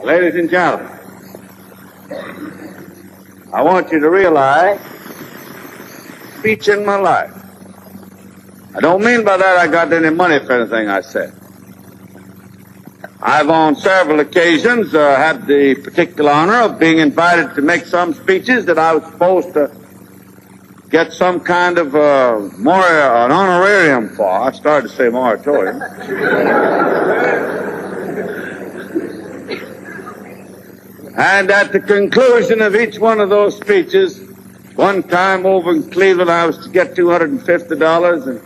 Ladies and gentlemen, I want you to realize, speech in my life. I don't mean by that I got any money for anything I said. I've on several occasions had the particular honor of being invited to make some speeches that I was supposed to get some kind of an honorarium for. I started to say moratorium. And at the conclusion of each one of those speeches, one time over in Cleveland I was to get $250, and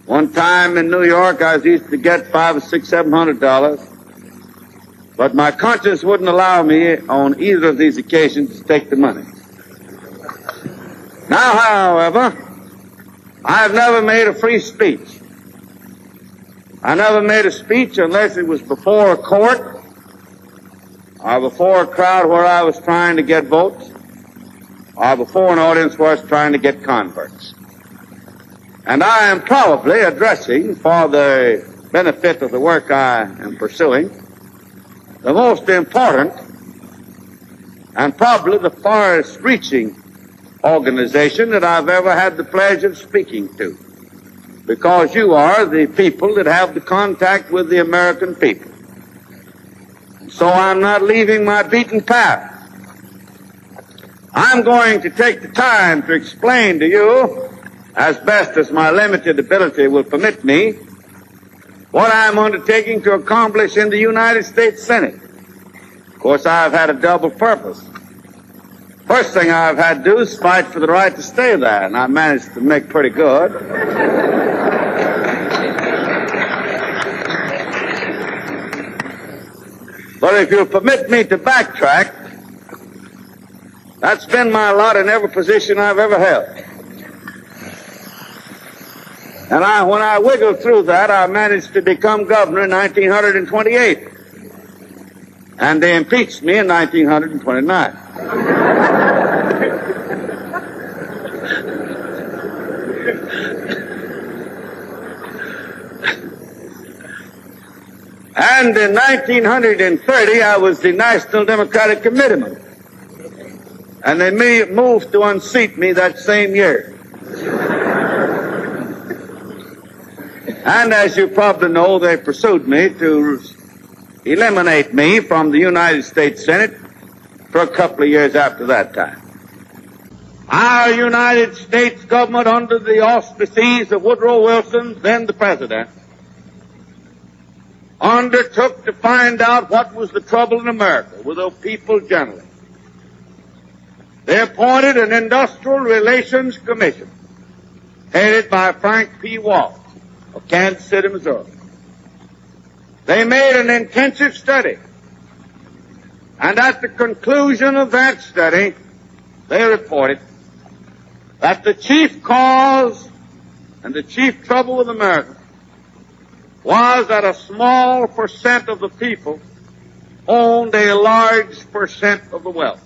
one time in New York I was used to get $500 or $600, $700. But my conscience wouldn't allow me on either of these occasions to take the money. Now, however, I've never made a free speech. I never made a speech unless it was before a court or before a crowd where I was trying to get votes, or before an audience where I was trying to get converts. And I am probably addressing, for the benefit of the work I am pursuing, the most important and probably the farthest-reaching organization that I've ever had the pleasure of speaking to, because you are the people that have the contact with the American people. So I'm not leaving my beaten path. I'm going to take the time to explain to you, as best as my limited ability will permit me, what I'm undertaking to accomplish in the United States Senate. Of course, I've had a double purpose. First thing I've had to do is fight for the right to stay there, and I managed to make pretty good. But if you'll permit me to backtrack, that's been my lot in every position I've ever held. And when I wiggled through that, I managed to become governor in 1928. And they impeached me in 1929. And in 1930, I was the National Democratic Committeeman. And they moved to unseat me that same year. And as you probably know, they pursued me to eliminate me from the United States Senate for a couple of years after that time. Our United States government, under the auspices of Woodrow Wilson, then the president, undertook to find out what was the trouble in America with the people generally. They appointed an Industrial Relations Commission headed by Frank P. Walsh of Kansas City, Missouri. They made an intensive study, and at the conclusion of that study, they reported that the chief cause and the chief trouble with America was that a small percent of the people owned a large percent of the wealth.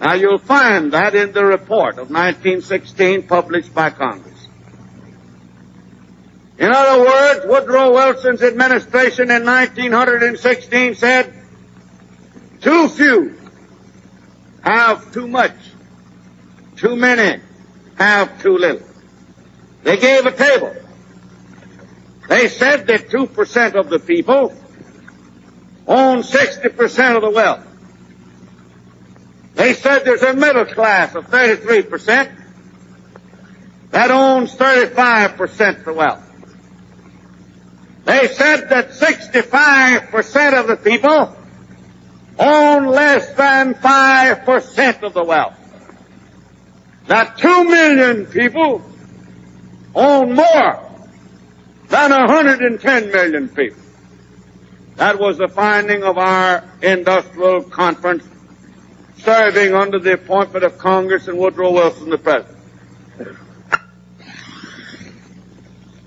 Now, you'll find that in the report of 1916 published by Congress. In other words, Woodrow Wilson's administration in 1916 said, too few have too much, too many have too little. They gave a table. They said that 2% of the people own 60% of the wealth. They said there's a middle class of 33% that owns 35% of the wealth. They said that 65% of the people own less than 5% of the wealth. That 2 million people own more than 110 million people. That was the finding of our industrial conference, serving under the appointment of Congress and Woodrow Wilson, the president.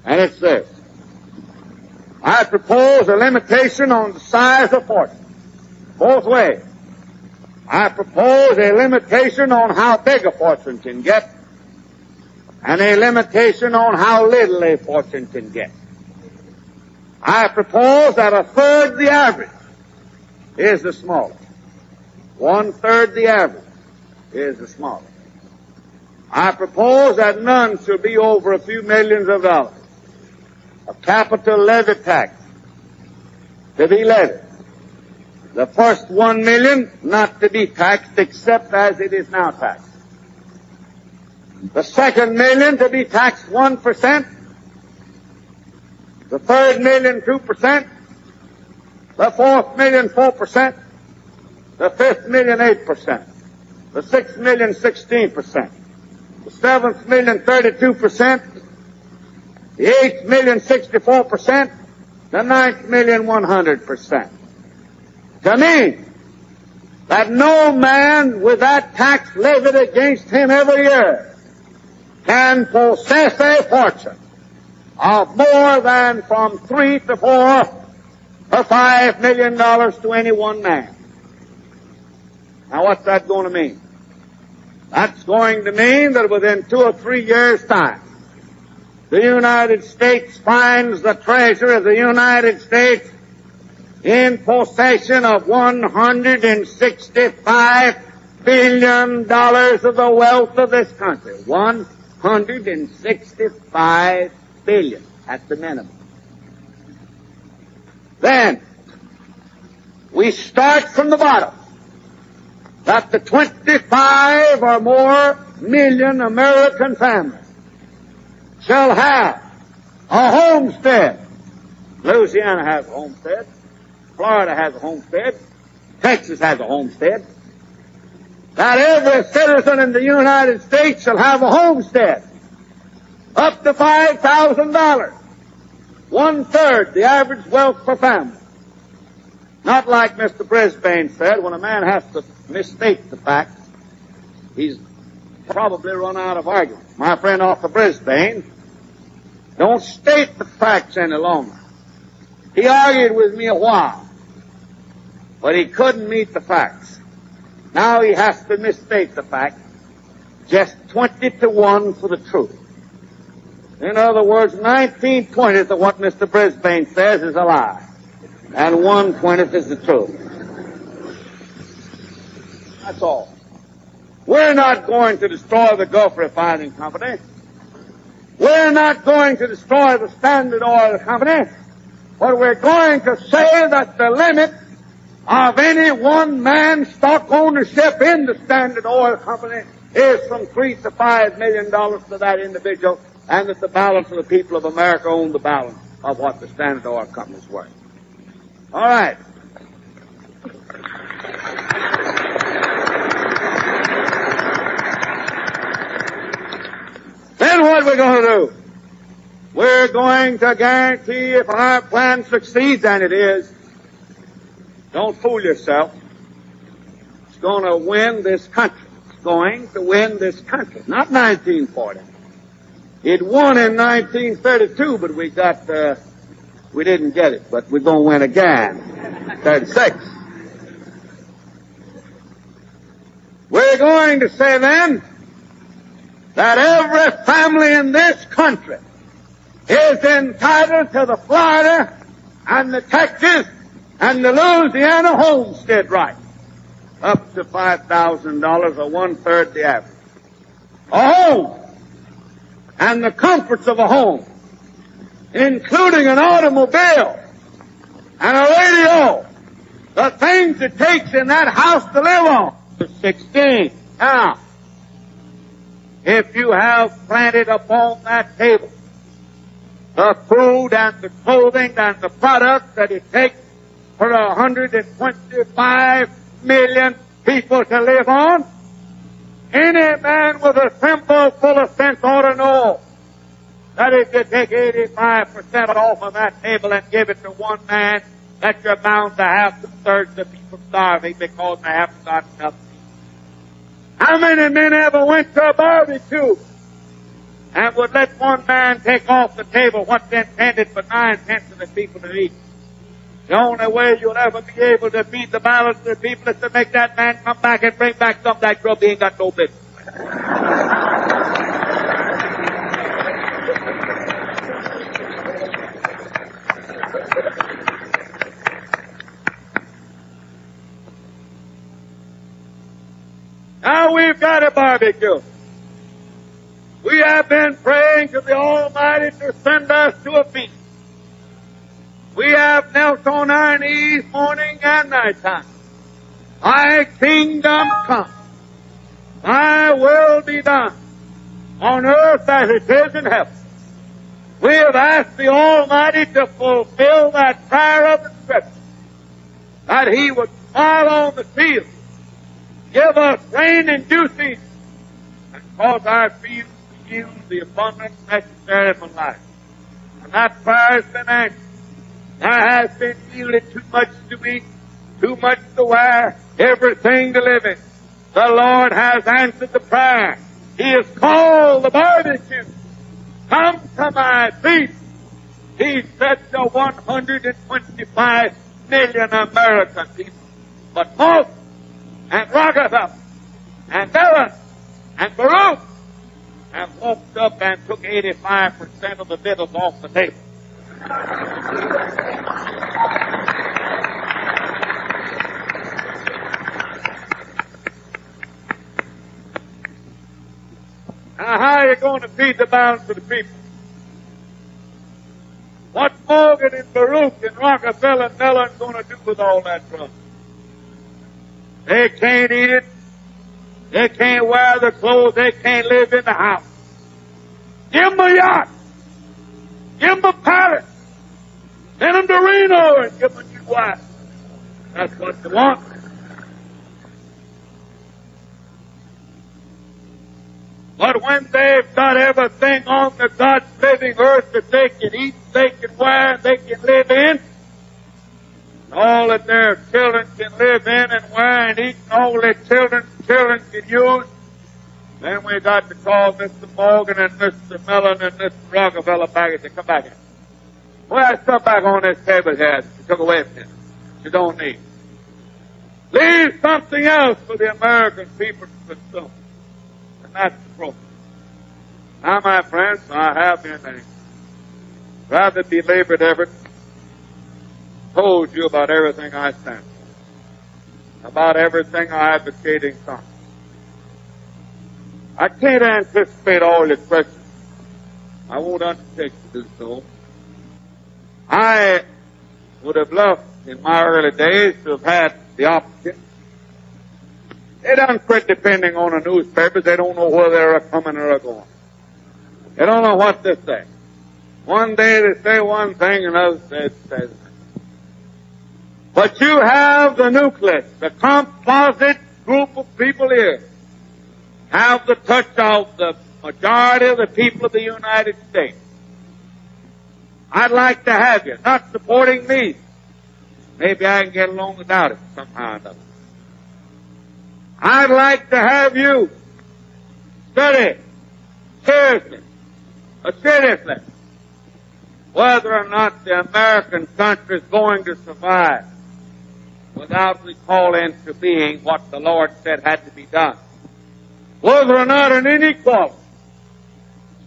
And it's this. I propose a limitation on the size of fortune, both ways. I propose a limitation on how big a fortune can get, and a limitation on how little a fortune can get. I propose that a third the average is the smallest. 1/3 the average is the smallest. I propose that none should be over a few millions of dollars. A capital levy tax to be levied. The first 1 million not to be taxed except as it is now taxed. The second million to be taxed 1%. The third million 2%. The fourth million 4%. The fifth million 8%. The sixth million 16%. The seventh million 32%. The eighth million 64%. The ninth million 100%. To me, that no man with that tax levied against him every year can possess a fortune of more than from $3 to $4 or $5 million to any one man. Now what's that going to mean? That's going to mean that within 2 or 3 years' time, the United States finds the treasury of the United States in possession of $165 billion of the wealth of this country. $165 billion at the minimum. Then, we start from the bottom. That the 25 or more million American families shall have a homestead. Louisiana has a homestead. Florida has a homestead. Texas has a homestead. That every citizen in the United States shall have a homestead. Up to $5,000. 1/3 the average wealth per family. Not like Mr. Brisbane said, when a man has to misstate the facts, he's probably run out of argument. My friend off of Brisbane don't state the facts any longer. He argued with me a while, but he couldn't meet the facts. Now he has to misstate the facts. Just 20 to 1 for the truth. In other words, 19/20 of what Mr. Brisbane says is a lie, and 1/20 is the truth. That's all. We're not going to destroy the Gulf Refining Company. We're not going to destroy the Standard Oil Company. But we're going to say that the limit of any one man's stock ownership in the Standard Oil Company is from $3 to $5 million to that individual, and that the balance of the people of America own the balance of what the Standard Oil Company is worth. All right. Then what are we going to do? We're going to guarantee, if our plan succeeds, and it is, don't fool yourself, it's going to win this country. It's going to win this country. Not 1940. It won in 1932, but we didn't get it, but we're going to win again. 36. We're going to say then that every family in this country is entitled to the Florida and the Texas and the Louisiana homestead right, up to $5,000 or 1/3 the average. A home and the comforts of a home, including an automobile and a radio, the things it takes in that house to live on. 16. Now, if you have planted upon that table the food and the clothing and the products that it takes for 125 million people to live on, any man with a thimble full of sense ought to know that if you take 85% off of that table and give it to one man, that you're bound to have 2/3 of the people starving because they haven't got enough. How many men ever went to a barbecue and would let one man take off the table what's intended for 9/10 of the people to eat? The only way you'll ever be able to feed the balance of the people is to make that man come back and bring back some of that grub he ain't got no business. Now we've got a barbecue. We have been praying to the Almighty to send us to a feast. We have knelt on our knees morning and night time. Thy kingdom come. Thy will be done on earth as it is in heaven. We have asked the Almighty to fulfill that prayer of the Scripture, that He would smile on the field, give us rain in due season, and cause our fields to yield the abundance necessary for life. And that prayer has been answered. There has been yielded too much to eat, too much to wear, everything to live in. The Lord has answered the prayer. He has called the barbecue. Come to my feast. He said to 125 million American people. But most, and Rockefeller, and Dillon, and Baruch have walked up and took 85% of the victuals off the table. Now, how are you going to feed the balance of the people? What's Morgan and Baruch and Rockefeller and Dillon going to do with all that trouble? They can't eat it. They can't wear the clothes. They can't live in the house. Give them a yacht. Give them a palace. Send them to Reno and give them a new wife. That's what they want. But when they've got everything on the God's living earth that they can eat, they can wear, they can live in, and all that their children can live in and wear and eat, and all their children can use, then we got to call Mr. Morgan and Mr. Mellon and Mr. Rockefeller back and say, come back here. Well, that stuff back on this table here that you took away from him. You don't need. Leave something else for the American people to consume. And that's the problem. Now, my friends, I have in a rather belabored effort told you about everything I stand for, about everything I advocate in Congress. I can't anticipate all your questions. I won't undertake to do so. I would have loved in my early days to have had the opportunity. They done quit depending on the newspapers. They don't know whether they're coming or going. They don't know what to say. One day they say one thing, another day they say the thing. But you have the nucleus, the composite group of people here, have the touch of the majority of the people of the United States. I'd like to have you, not supporting me. Maybe I can get along without it somehow or another. I'd like to have you study seriously, whether or not the American country is going to survive without recalling into being what the Lord said had to be done. Whether or not an inequality,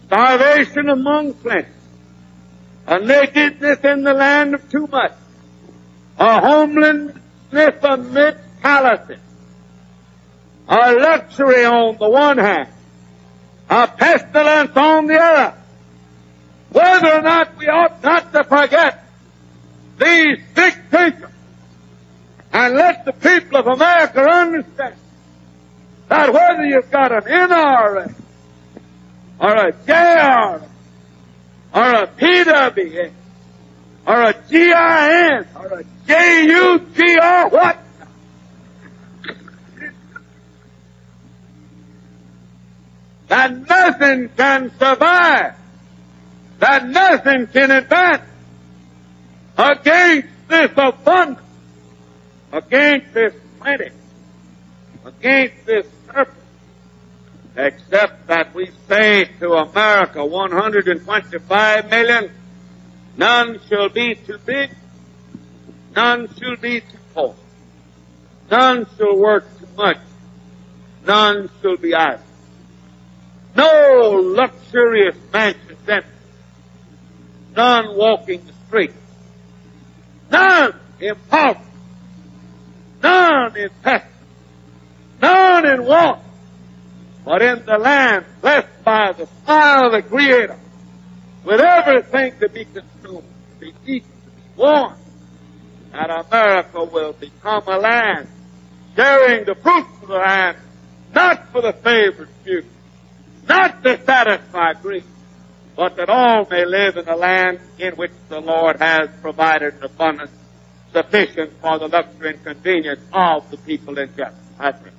starvation among plenty, a nakedness in the land of too much, a homelessness amidst palaces, a luxury on the one hand, a pestilence on the other. Whether or not we ought not to forget these big pictures and let the people of America understand that whether you've got an NRA or a JRA or a PWA or a GIN or a JUGR, what? That nothing can survive, that nothing can advance against this abundance, against this plenty, against this purpose, except that we say to America, 125 million, none shall be too big, none shall be too poor, none shall work too much, none shall be idle. No luxurious mansions empty, none walking the streets, none in poverty, none in pestilence, none in want, but in the land blessed by the smile of the Creator, with everything to be consumed, to be eaten, to be worn, that America will become a land sharing the fruits of the land, not for the favored few, not to satisfy greed, but that all may live in a land in which the Lord has provided an abundance sufficient for the luxury and convenience of the people in general. I pray.